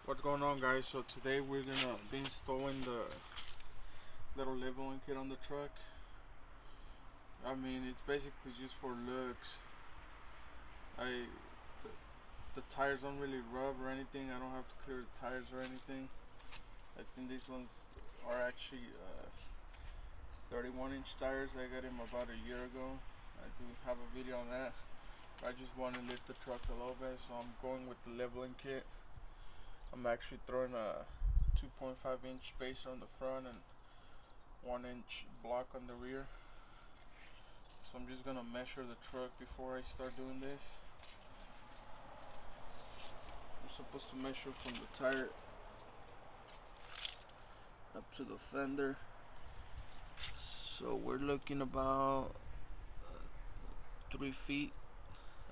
What's going on, guys? So today we're gonna be installing the little leveling kit on the truck. I mean, it's basically just for looks. the, the tires don't really rub or anything. I don't have to clear the tires or anything. I think these ones are actually 31-inch tires. I got them about a year ago. I do have a video on that. I just want to lift the truck a little bit, so I'm going with the leveling kit. I'm actually throwing a 2.5-inch spacer on the front and 1-inch block on the rear. So I'm just gonna measure the truck before I start doing this. I'm supposed to measure from the tire up to the fender. So we're looking about 3 feet,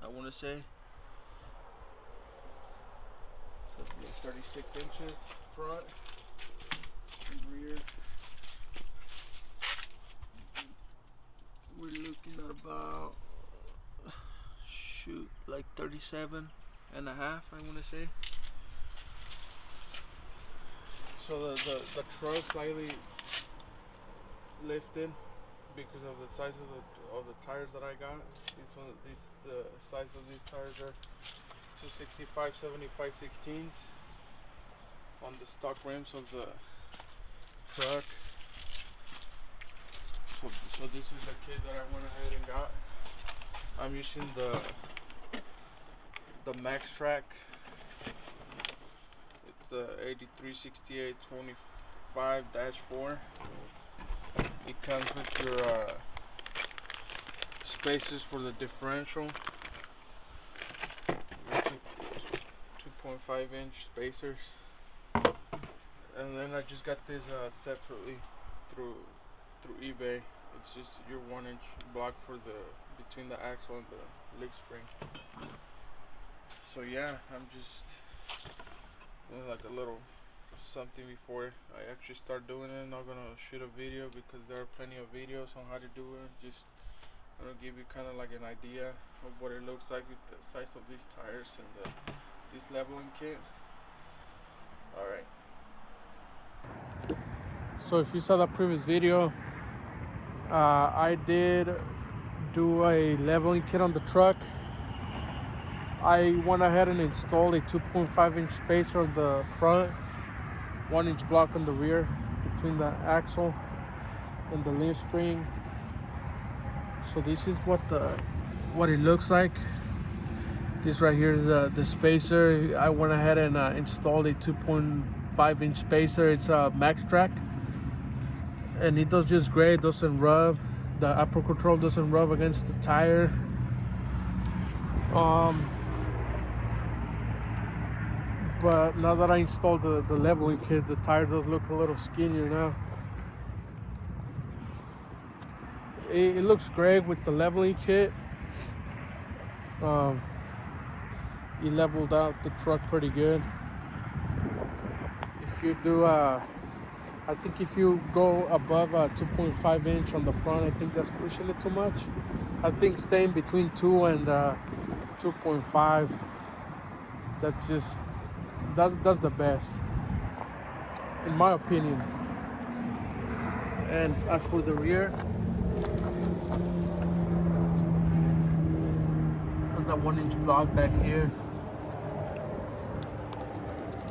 I want to say. So 36 inches front and rear. We're looking at about, like 37 and a half, I want to say. So the truck slightly lifted because of the size of the tires that I got. The size of these tires are 265 75/16 on the stock rims of the truck. So this is the kit that I went ahead and got. I'm using the Maxtrac. It's the 8368-25-4. It comes with your spacers for the differential. 2.5-inch spacers. And then I just got this separately through eBay. It's just your 1-inch block for between the axle and the leaf spring. So yeah, I'm just doing like a little something before I actually start doing it. I'm not gonna shoot a video because there are plenty of videos on how to do it. Just I'm gonna give you kind of like an idea of what it looks like with the size of these tires and this leveling kit. All right. So if you saw that previous video, I did do a leveling kit on the truck. I went ahead and installed a 2.5-inch spacer on the front, 1-inch block on the rear between the axle and the leaf spring. So this is what it looks like. This right here is the spacer. I went ahead and installed a 2.5-inch spacer. It's a Maxtrac, and it does just great. It doesn't rub. The upper control doesn't rub against the tire. But now that I installed the leveling kit, the tire does look a little skinnier now. It looks great with the leveling kit. It leveled out the truck pretty good. If you do, I think if you go above a 2.5-inch on the front, I think that's pushing it too much. I think staying between 2 and 2.5, that's the best, in my opinion. And as for the rear, there's a 1-inch block back here.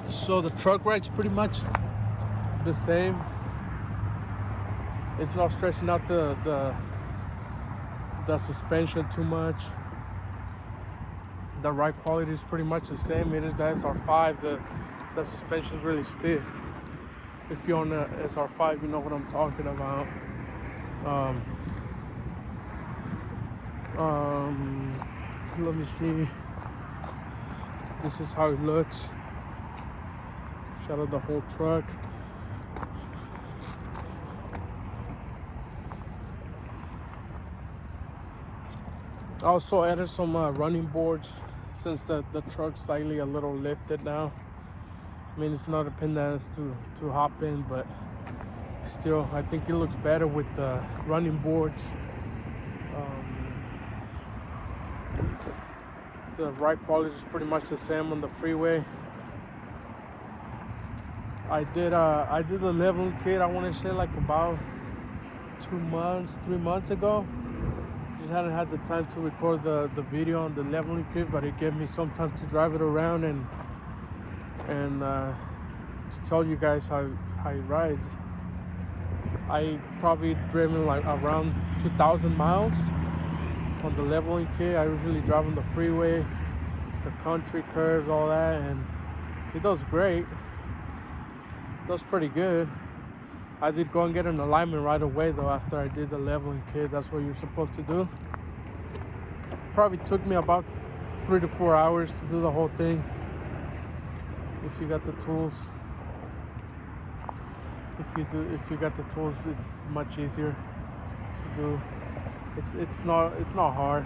So the truck ride's pretty much the same. It's not stretching out the suspension too much. The ride quality is pretty much the same. It is the SR5. The suspension is really stiff. If you own a SR5, you know what I'm talking about. Let me see. This is how it looks. Shot of the whole truck. I also added some running boards since the truck's slightly a little lifted now. I mean, it's not a pin that has to hop in, but still, I think it looks better with the running boards. The ride quality is pretty much the same on the freeway. I did the leveling kit, I want to say like about 3 months ago. Just hadn't had the time to record the video on the leveling kit, but it gave me some time to drive it around and to tell you guys how it rides. I probably driven like around 2,000 miles on the leveling kit. I usually drive on the freeway, the country curves, all that, and it does great. It does pretty good. I did go and get an alignment right away though after I did the leveling kit. That's what you're supposed to do. Probably took me about 3 to 4 hours to do the whole thing if you got the tools. If you got the tools, it's much easier to do. It's not hard.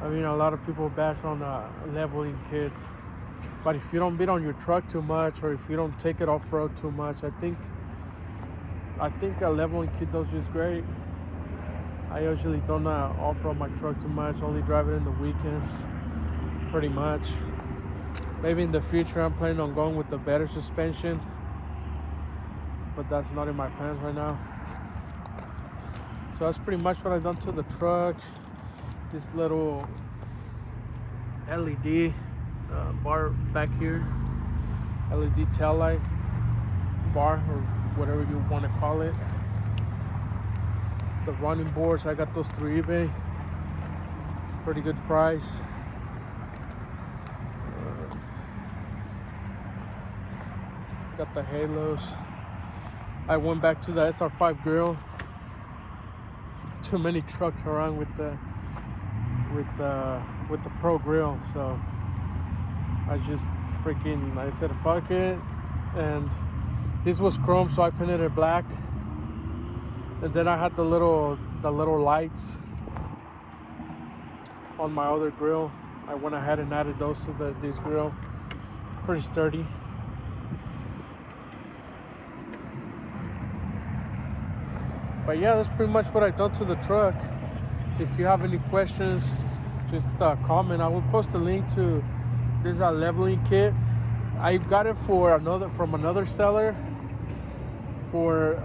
I mean, a lot of people bash on leveling kits, but if you don't beat on your truck too much, or if you don't take it off-road too much, I think a leveling kit does just great. I usually don't off-road my truck too much, only drive it in the weekends, pretty much. Maybe in the future I'm planning on going with the better suspension, but that's not in my plans right now. So that's pretty much what I've done to the truck. This little LED bar back here, LED tail light bar, or whatever you want to call it. The running boards, I got those through eBay. Pretty good price. Got the halos. I went back to the SR5 grill. Too many trucks around with the Pro grill, so I said fuck it. And this was chrome, so I painted it black. And then I had the little lights on my other grill. I went ahead and added those to this grill. Pretty sturdy. But yeah, that's pretty much what I've done to the truck. If you have any questions, just comment. I will post a link to this leveling kit. I got it from another seller. For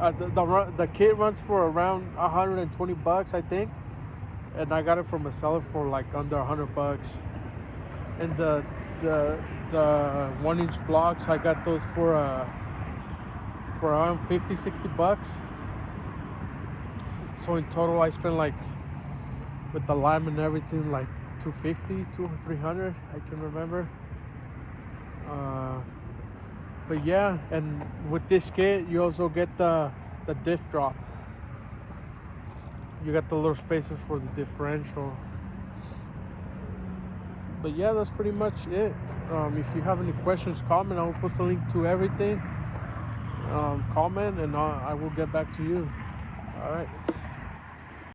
the kit runs for around $120, I think, and I got it from a seller for like under $100. And the 1-inch blocks, I got those for around $50-$60. So in total, I spent like, with the lime and everything, like $250-$300. I can remember. But yeah, and with this kit, you also get the diff drop. You got the little spacers for the differential. But yeah, that's pretty much it. If you have any questions, comment. I will post a link to everything. Comment, and I will get back to you. All right.